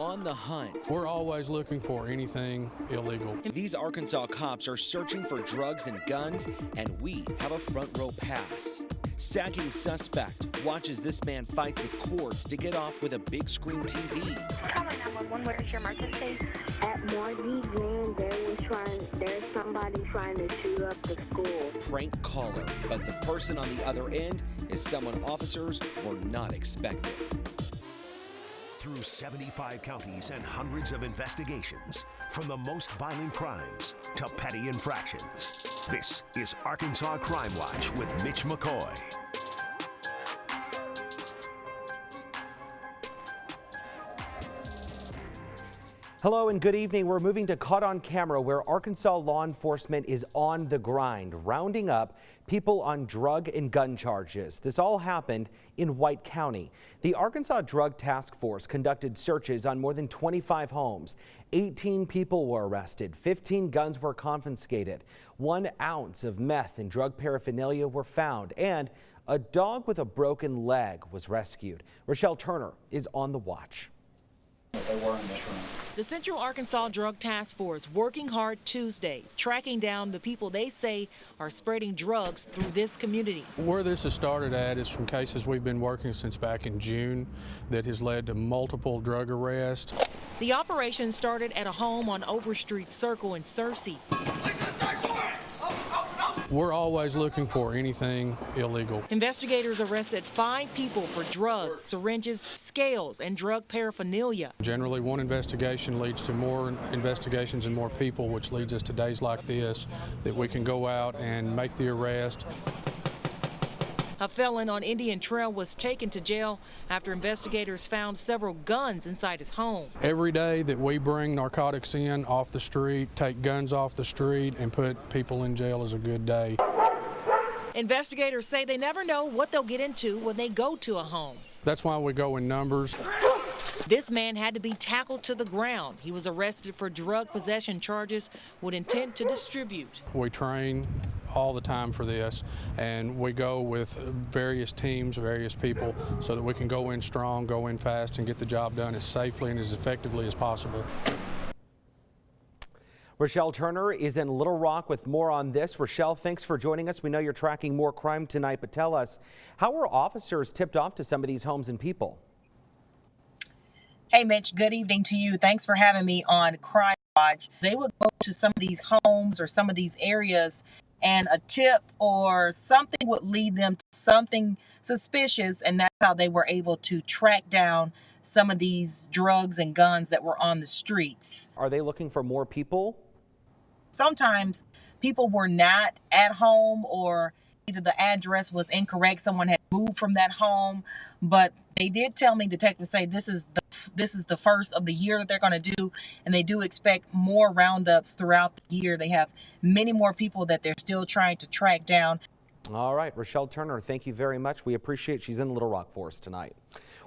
on the hunt. We're always looking for anything illegal. These Arkansas cops are searching for drugs and guns, and we have a front row pass. Sagging suspect watches this man fight with cords to get off with a big screen TV. Caller 911, where is your emergency? At Margie Glen, there's somebody trying to shoot up the school. Prank caller, but the person on the other end is someone officers were not expecting. Through 75 counties and hundreds of investigations, from the most violent crimes to petty infractions. This is Arkansas Crime Watch with Mitch McCoy. Hello and good evening. We're moving to Caught on Camera, where Arkansas law enforcement is on the grind, rounding up people on drug and gun charges. This all happened in White County. The Arkansas Drug Task Force conducted searches on more than 25 homes. 18 people were arrested. 15 guns were confiscated. 1 ounce of meth and drug paraphernalia were found, and a dog with a broken leg was rescued. Rochelle Turner is on the watch. They were in this room. The Central Arkansas Drug Task Force working hard Tuesday, tracking down the people they say are spreading drugs through this community. Where this has started at is from cases we've been working since back in June that has led to multiple drug arrests. The operation started at a home on Overstreet Circle in Searcy. We're always looking for anything illegal. Investigators arrested 5 people for drugs, syringes, scales, and drug paraphernalia. Generally, one investigation leads to more investigations and more people, which leads us to days like this, that we can go out and make the arrest. A felon on Indian Trail was taken to jail after investigators found several guns inside his home. Every day that we bring narcotics in off the street, take guns off the street, and put people in jail is a good day. Investigators say they never know what they'll get into when they go to a home. That's why we go in numbers. This man had to be tackled to the ground. He was arrested for drug possession charges with intent to distribute. We train all the time for this, and we go with various teams, various people, so that we can go in strong, go in fast, and get the job done as safely and as effectively as possible. Rochelle Turner is in Little Rock with more on this. Rochelle, thanks for joining us. We know you're tracking more crime tonight, but tell us, how were officers tipped off to some of these homes and people? Hey, Mitch, good evening to you. Thanks for having me on Crime Watch. They would go to some of these homes or some of these areas, and a tip or something would lead them to something suspicious, and that's how they were able to track down some of these drugs and guns that were on the streets. Are they looking for more people? Sometimes people were not at home, or either the address was incorrect, someone had moved from that home, but they did tell me, detectives say this is the first of the year that they're going to do, and they do expect more roundups throughout the year. They have many more people that they're still trying to track down. All right, Rochelle Turner, thank you very much. We appreciate she's in Little Rock for us tonight.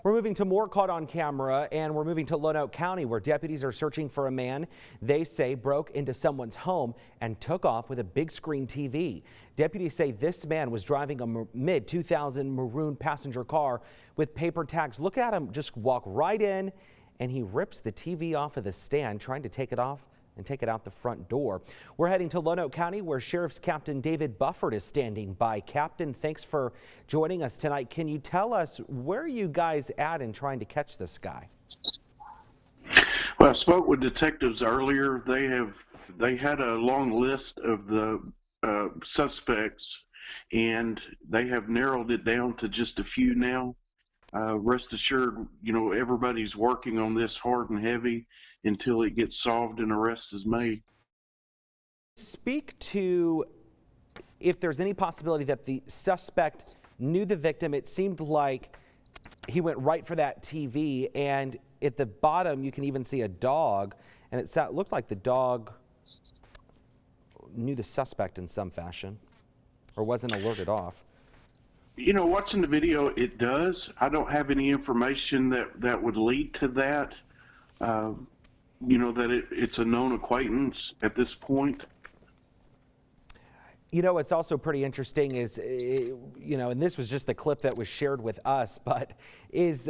We're moving to more Caught on Camera, and we're moving to Lonoke County, where deputies are searching for a man they say broke into someone's home and took off with a big screen TV. Deputies say this man was driving a mid-2000 maroon passenger car with paper tags. Look at him just walk right in, and he rips the TV off of the stand, trying to take it off and take it out the front door. We're heading to Lonoke County, where Sheriff's Captain David Bufford is standing by. Captain, thanks for joining us tonight. Can you tell us where you guys at in trying to catch this guy? Well, I spoke with detectives earlier. They had a long list of the suspects, and they have narrowed it down to just a few now. Rest assured, everybody's working on this hard and heavy until it gets solved and arrest is made. Speak to if there's any possibility that the suspect knew the victim. It seemed like he went right for that TV, and at the bottom you can even see a dog, and it looked like the dog knew the suspect in some fashion or wasn't alerted off. Watching the video, it does. I don't have any information that would lead to that. That it's a known acquaintance at this point. What's also pretty interesting is, and this was just the clip that was shared with us, but is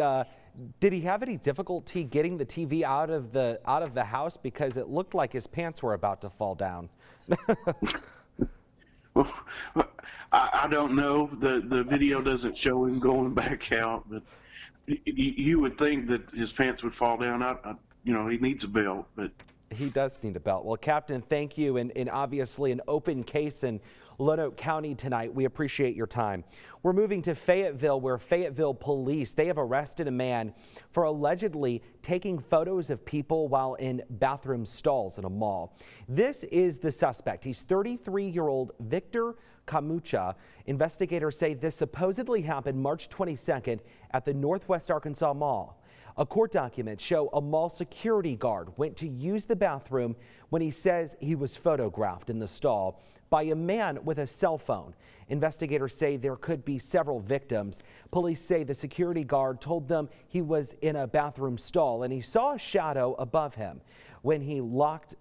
Did he have any difficulty getting the TV out of the house, because it looked like his pants were about to fall down? Well, I don't know. The video doesn't show him going back out, but you would think that his pants would fall down. You know, he needs a belt, but he does need a belt. Well, Captain, thank you, and obviously an open case in Lonoke County tonight. We appreciate your time. We're moving to Fayetteville, where Fayetteville police, they have arrested a man for allegedly taking photos of people while in bathroom stalls in a mall. This is the suspect. He's 33-year-old Victor Camucha. Investigators say this supposedly happened March 22nd at the Northwest Arkansas Mall. A court document show a mall security guard went to use the bathroom when he says he was photographed in the stall by a man with a cell phone. Investigators say there could be several victims. Police say the security guard told them he was in a bathroom stall and he saw a shadow above him. When he looked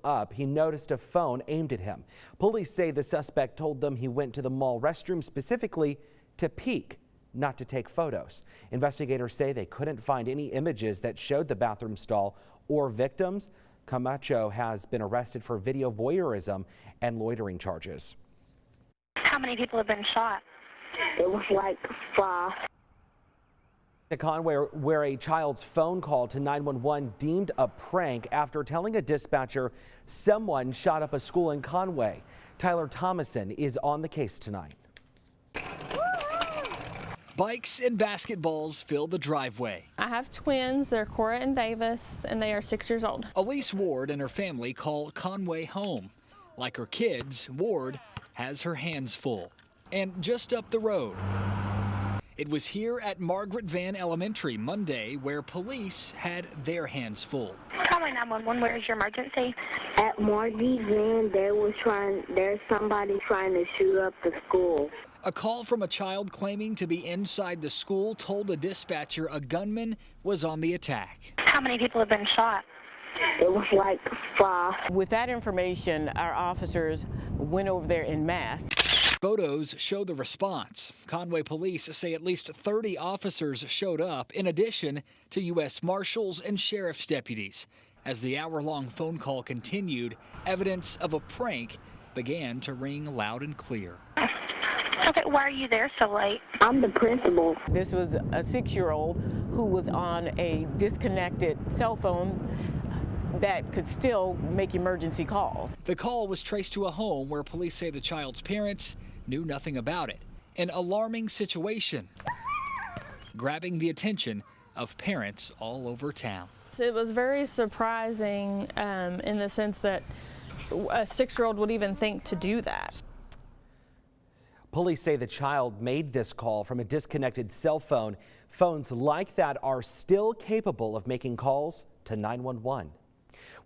up, he noticed a phone aimed at him. Police say the suspect told them he went to the mall restroom specifically to peek, not to take photos. Investigators say they couldn't find any images that showed the bathroom stall or victims. Camacho has been arrested for video voyeurism and loitering charges. How many people have been shot? It was like 5. In Conway, where a child's phone call to 911 deemed a prank after telling a dispatcher someone shot up a school in Conway. Tyler Thomason is on the case tonight. Bikes and basketballs fill the driveway. I have twins. They're Cora and Davis, and they are 6 years old. Elise Ward and her family call Conway home. Like her kids, Ward has her hands full. And just up the road, it was here at Margaret Van Elementary Monday where police had their hands full. Conway 911, where is your emergency? At Margie Van, there's somebody trying to shoot up the school. A call from a child claiming to be inside the school told the dispatcher a gunman was on the attack. How many people have been shot? It was like 5. With that information, our officers went over there en masse. Photos show the response. Conway police say at least 30 officers showed up, in addition to U.S. Marshals and Sheriff's deputies. As the hour-long phone call continued, evidence of a prank began to ring loud and clear. Okay, why are you there so late? I'm the principal. This was a 6-year-old who was on a disconnected cell phone that could still make emergency calls. The call was traced to a home where police say the child's parents knew nothing about it. An alarming situation, grabbing the attention of parents all over town. It was very surprising in the sense that a 6-year-old would even think to do that. Police say the child made this call from a disconnected cell phone. Phones like that are still capable of making calls to 911.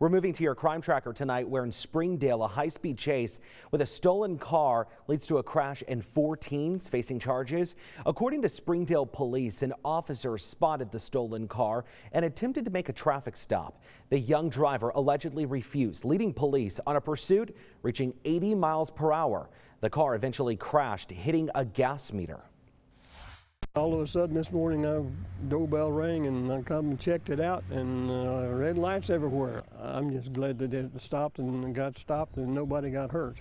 We're moving to your crime tracker tonight, where in Springdale, a high-speed chase with a stolen car leads to a crash and 4 teens facing charges. According to Springdale police, an officer spotted the stolen car and attempted to make a traffic stop. The young driver allegedly refused, leading police on a pursuit reaching 80 miles per hour. The car eventually crashed, hitting a gas meter. All of a sudden this morning, our doorbell rang and I come and checked it out, and red lights everywhere. I'm just glad that it stopped and got stopped and nobody got hurt.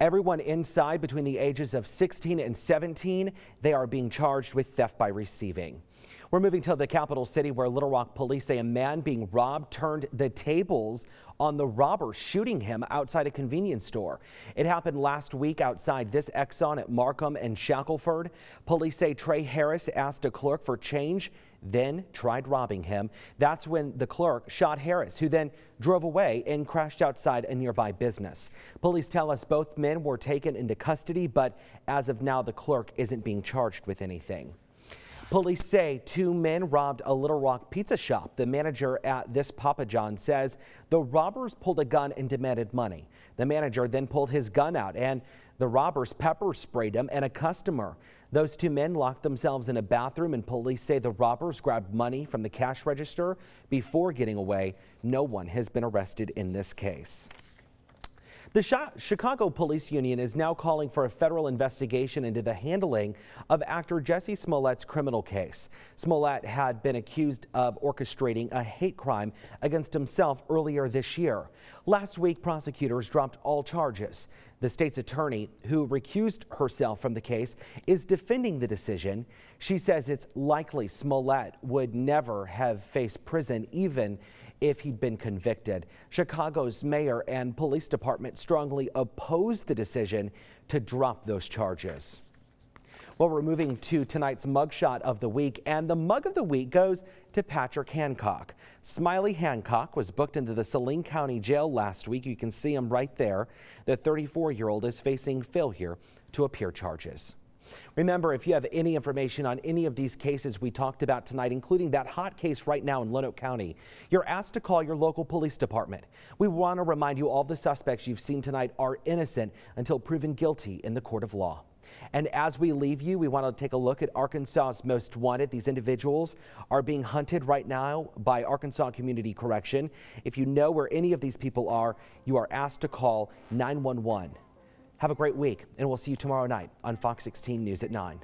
Everyone inside between the ages of 16 and 17, they are being charged with theft by receiving. We're moving to the capital city, where Little Rock police say a man being robbed turned the tables on the robber, shooting him outside a convenience store. It happened last week outside this Exxon at Markham and Shackelford. Police say Trey Harris asked a clerk for change, then tried robbing him. That's when the clerk shot Harris, who then drove away and crashed outside a nearby business. Police tell us both men were taken into custody, but as of now, the clerk isn't being charged with anything. Police say 2 men robbed a Little Rock pizza shop. The manager at this Papa John says the robbers pulled a gun and demanded money. The manager then pulled his gun out, and the robbers pepper sprayed him and a customer. Those 2 men locked themselves in a bathroom, and police say the robbers grabbed money from the cash register before getting away. No one has been arrested in this case. The Chicago Police Union is now calling for a federal investigation into the handling of actor Jussie Smollett's criminal case. Smollett had been accused of orchestrating a hate crime against himself earlier this year. Last week, prosecutors dropped all charges. The state's attorney, who recused herself from the case, is defending the decision. She says it's likely Smollett would never have faced prison even if he'd been convicted. Chicago's mayor and police department strongly oppose the decision to drop those charges. Well, we're moving to tonight's mugshot of the week, and the mug of the week goes to Patrick Hancock. Smiley Hancock was booked into the Saline County Jail last week. You can see him right there. The 34-year-old is facing failure to appear charges. Remember, if you have any information on any of these cases we talked about tonight, including that hot case right now in Lonoke County, you're asked to call your local police department. We want to remind you all the suspects you've seen tonight are innocent until proven guilty in the court of law. And as we leave you, we want to take a look at Arkansas's most wanted. These individuals are being hunted right now by Arkansas Community Correction. If you know where any of these people are, you are asked to call 911. Have a great week, and we'll see you tomorrow night on Fox 16 News at 9.